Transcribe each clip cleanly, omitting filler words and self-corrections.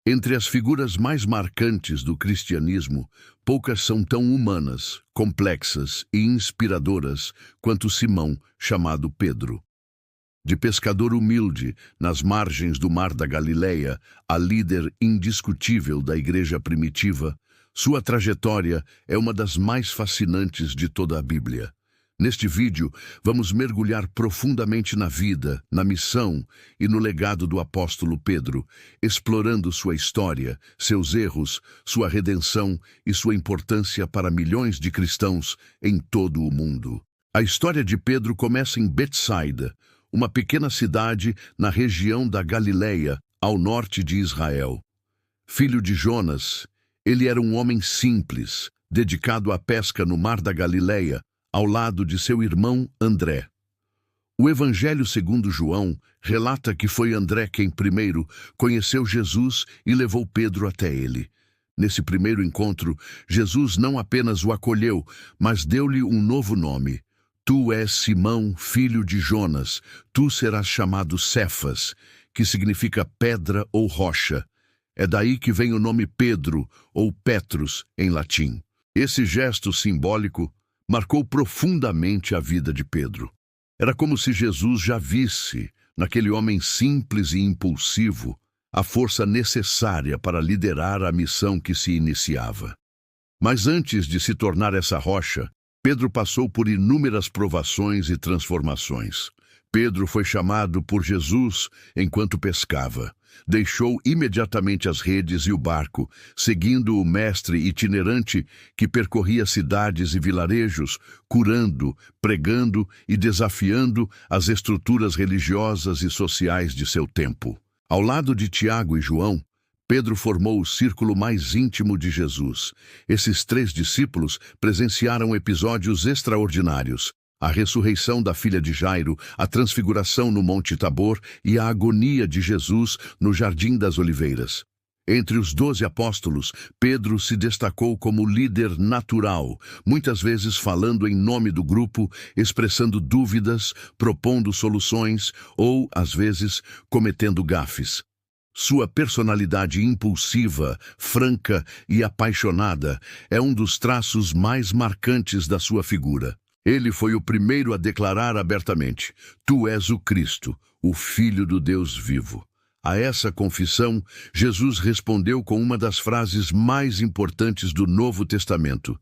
Entre as figuras mais marcantes do cristianismo, poucas são tão humanas, complexas e inspiradoras quanto Simão, chamado Pedro. De pescador humilde, nas margens do Mar da Galileia, a líder indiscutível da igreja primitiva, sua trajetória é uma das mais fascinantes de toda a Bíblia. Neste vídeo, vamos mergulhar profundamente na vida, na missão e no legado do apóstolo Pedro, explorando sua história, seus erros, sua redenção e sua importância para milhões de cristãos em todo o mundo. A história de Pedro começa em Betsaida, uma pequena cidade na região da Galileia, ao norte de Israel. Filho de Jonas, ele era um homem simples, dedicado à pesca no Mar da Galileia, ao lado de seu irmão André. O Evangelho segundo João relata que foi André quem primeiro conheceu Jesus e levou Pedro até ele. Nesse primeiro encontro, Jesus não apenas o acolheu, mas deu-lhe um novo nome. Tu és Simão, filho de Jonas, tu serás chamado Cefas, que significa pedra ou rocha. É daí que vem o nome Pedro, ou Petrus, em latim. Esse gesto simbólico marcou profundamente a vida de Pedro. Era como se Jesus já visse, naquele homem simples e impulsivo, a força necessária para liderar a missão que se iniciava. Mas antes de se tornar essa rocha, Pedro passou por inúmeras provações e transformações. Pedro foi chamado por Jesus enquanto pescava. Deixou imediatamente as redes e o barco, seguindo o mestre itinerante que percorria cidades e vilarejos, curando, pregando e desafiando as estruturas religiosas e sociais de seu tempo. Ao lado de Tiago e João, Pedro formou o círculo mais íntimo de Jesus. Esses 3 discípulos presenciaram episódios extraordinários: a ressurreição da filha de Jairo, a transfiguração no Monte Tabor e a agonia de Jesus no Jardim das Oliveiras. Entre os 12 apóstolos, Pedro se destacou como líder natural, muitas vezes falando em nome do grupo, expressando dúvidas, propondo soluções ou, às vezes, cometendo gafes. Sua personalidade impulsiva, franca e apaixonada é um dos traços mais marcantes da sua figura. Ele foi o primeiro a declarar abertamente: Tu és o Cristo, o Filho do Deus vivo. A essa confissão, Jesus respondeu com uma das frases mais importantes do Novo Testamento: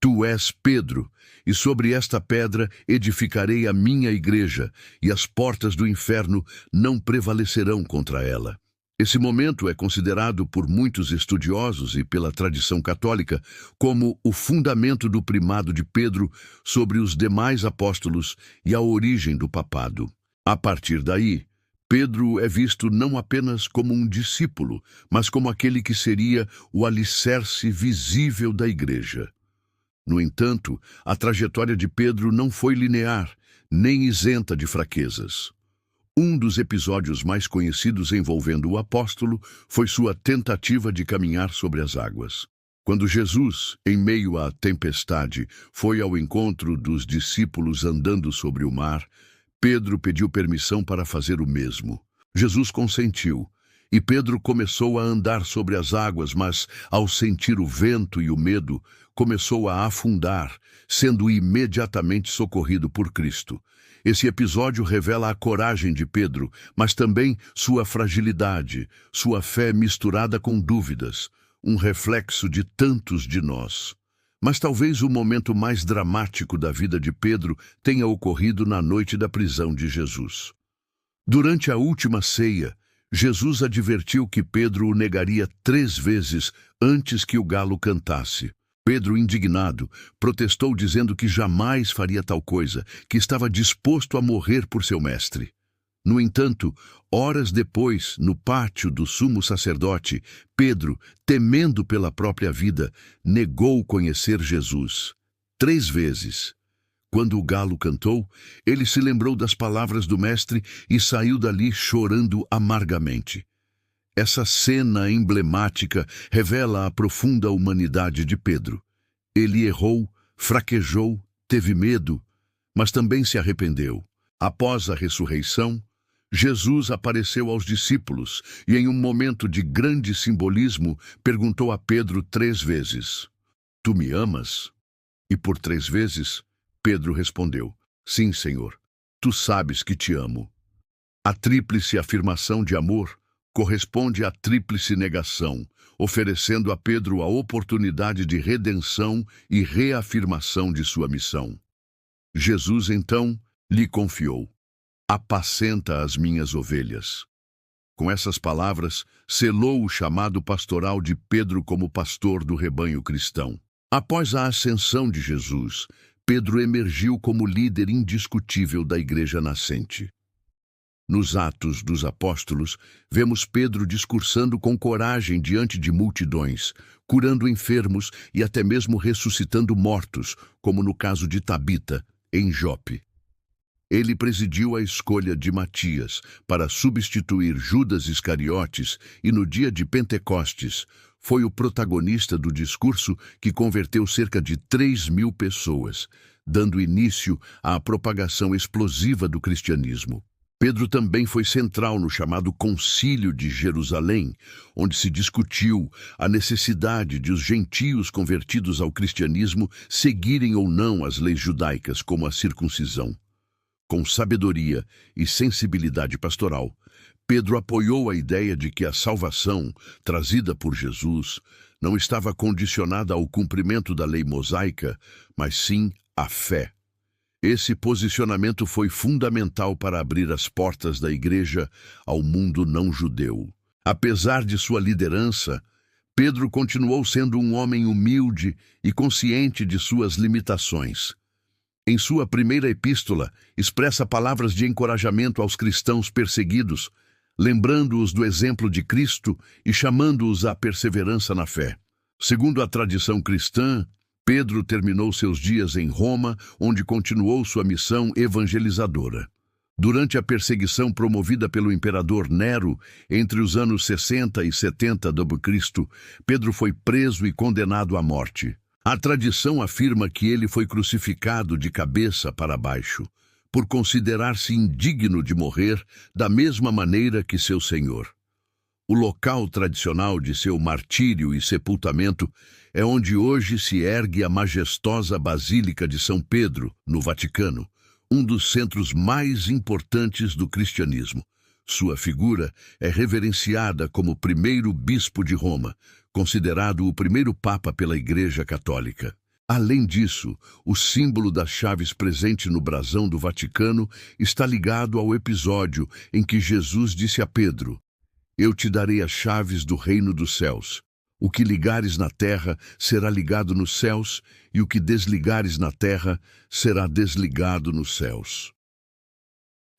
Tu és Pedro, e sobre esta pedra edificarei a minha igreja, e as portas do inferno não prevalecerão contra ela. Esse momento é considerado por muitos estudiosos e pela tradição católica como o fundamento do primado de Pedro sobre os demais apóstolos e a origem do papado. A partir daí, Pedro é visto não apenas como um discípulo, mas como aquele que seria o alicerce visível da igreja. No entanto, a trajetória de Pedro não foi linear, nem isenta de fraquezas. Um dos episódios mais conhecidos envolvendo o apóstolo foi sua tentativa de caminhar sobre as águas. Quando Jesus, em meio à tempestade, foi ao encontro dos discípulos andando sobre o mar, Pedro pediu permissão para fazer o mesmo. Jesus consentiu, e Pedro começou a andar sobre as águas, mas, ao sentir o vento e o medo, começou a afundar, sendo imediatamente socorrido por Cristo. Esse episódio revela a coragem de Pedro, mas também sua fragilidade, sua fé misturada com dúvidas, um reflexo de tantos de nós. Mas talvez o momento mais dramático da vida de Pedro tenha ocorrido na noite da prisão de Jesus. Durante a última ceia, Jesus advertiu que Pedro o negaria 3 vezes antes que o galo cantasse. Pedro, indignado, protestou dizendo que jamais faria tal coisa, que estava disposto a morrer por seu mestre. No entanto, horas depois, no pátio do sumo sacerdote, Pedro, temendo pela própria vida, negou conhecer Jesus 3 vezes. Quando o galo cantou, ele se lembrou das palavras do mestre e saiu dali chorando amargamente. Essa cena emblemática revela a profunda humanidade de Pedro. Ele errou, fraquejou, teve medo, mas também se arrependeu. Após a ressurreição, Jesus apareceu aos discípulos e, em um momento de grande simbolismo, perguntou a Pedro 3 vezes: Tu me amas? E por 3 vezes, Pedro respondeu: Sim, Senhor, tu sabes que te amo. A tríplice afirmação de amor corresponde à tríplice negação, oferecendo a Pedro a oportunidade de redenção e reafirmação de sua missão. Jesus, então, lhe confiou: Apacenta as minhas ovelhas. Com essas palavras, selou o chamado pastoral de Pedro como pastor do rebanho cristão. Após a ascensão de Jesus, Pedro emergiu como líder indiscutível da igreja nascente. Nos Atos dos Apóstolos, vemos Pedro discursando com coragem diante de multidões, curando enfermos e até mesmo ressuscitando mortos, como no caso de Tabita, em Jope. Ele presidiu a escolha de Matias para substituir Judas Iscariotes e, no dia de Pentecostes, foi o protagonista do discurso que converteu cerca de 3.000 pessoas, dando início à propagação explosiva do cristianismo. Pedro também foi central no chamado Concílio de Jerusalém, onde se discutiu a necessidade de os gentios convertidos ao cristianismo seguirem ou não as leis judaicas, como a circuncisão. Com sabedoria e sensibilidade pastoral, Pedro apoiou a ideia de que a salvação, trazida por Jesus, não estava condicionada ao cumprimento da lei mosaica, mas sim à fé. Esse posicionamento foi fundamental para abrir as portas da igreja ao mundo não-judeu. Apesar de sua liderança, Pedro continuou sendo um homem humilde e consciente de suas limitações. Em sua primeira epístola, expressa palavras de encorajamento aos cristãos perseguidos, lembrando-os do exemplo de Cristo e chamando-os à perseverança na fé. Segundo a tradição cristã, Pedro terminou seus dias em Roma, onde continuou sua missão evangelizadora. Durante a perseguição promovida pelo imperador Nero, entre os anos 60 e 70 d.C., Pedro foi preso e condenado à morte. A tradição afirma que ele foi crucificado de cabeça para baixo, por considerar-se indigno de morrer da mesma maneira que seu Senhor. O local tradicional de seu martírio e sepultamento é onde hoje se ergue a majestosa Basílica de São Pedro, no Vaticano, um dos centros mais importantes do cristianismo. Sua figura é reverenciada como primeiro bispo de Roma, considerado o primeiro papa pela Igreja Católica. Além disso, o símbolo das chaves presente no brasão do Vaticano está ligado ao episódio em que Jesus disse a Pedro: Eu te darei as chaves do reino dos céus. O que ligares na terra será ligado nos céus, e o que desligares na terra será desligado nos céus.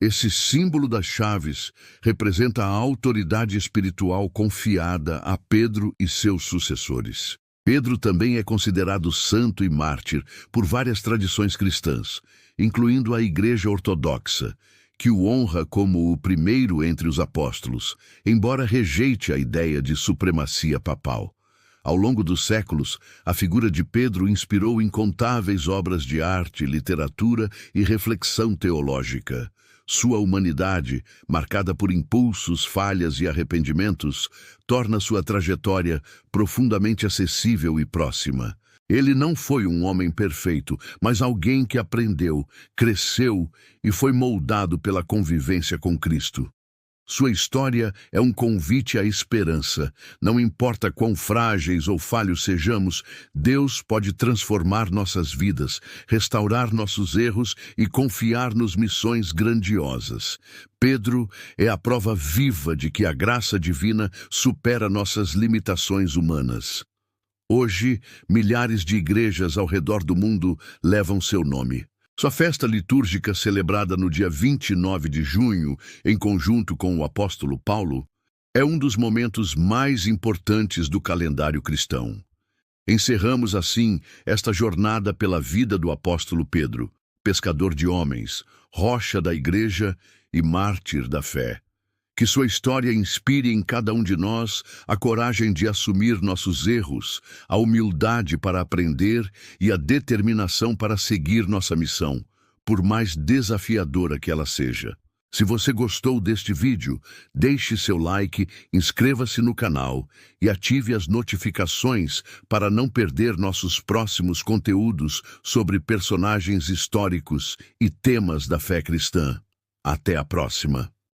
Esse símbolo das chaves representa a autoridade espiritual confiada a Pedro e seus sucessores. Pedro também é considerado santo e mártir por várias tradições cristãs, incluindo a Igreja Ortodoxa, que o honra como o primeiro entre os apóstolos, embora rejeite a ideia de supremacia papal. Ao longo dos séculos, a figura de Pedro inspirou incontáveis obras de arte, literatura e reflexão teológica. Sua humanidade, marcada por impulsos, falhas e arrependimentos, torna sua trajetória profundamente acessível e próxima. Ele não foi um homem perfeito, mas alguém que aprendeu, cresceu e foi moldado pela convivência com Cristo. Sua história é um convite à esperança. Não importa quão frágeis ou falhos sejamos, Deus pode transformar nossas vidas, restaurar nossos erros e confiar-nos missões grandiosas. Pedro é a prova viva de que a graça divina supera nossas limitações humanas. Hoje, milhares de igrejas ao redor do mundo levam seu nome. Sua festa litúrgica, celebrada no dia 29 de junho, em conjunto com o apóstolo Paulo, é um dos momentos mais importantes do calendário cristão. Encerramos, assim, esta jornada pela vida do apóstolo Pedro, pescador de homens, rocha da igreja e mártir da fé. Que sua história inspire em cada um de nós a coragem de assumir nossos erros, a humildade para aprender e a determinação para seguir nossa missão, por mais desafiadora que ela seja. Se você gostou deste vídeo, deixe seu like, inscreva-se no canal e ative as notificações para não perder nossos próximos conteúdos sobre personagens históricos e temas da fé cristã. Até a próxima!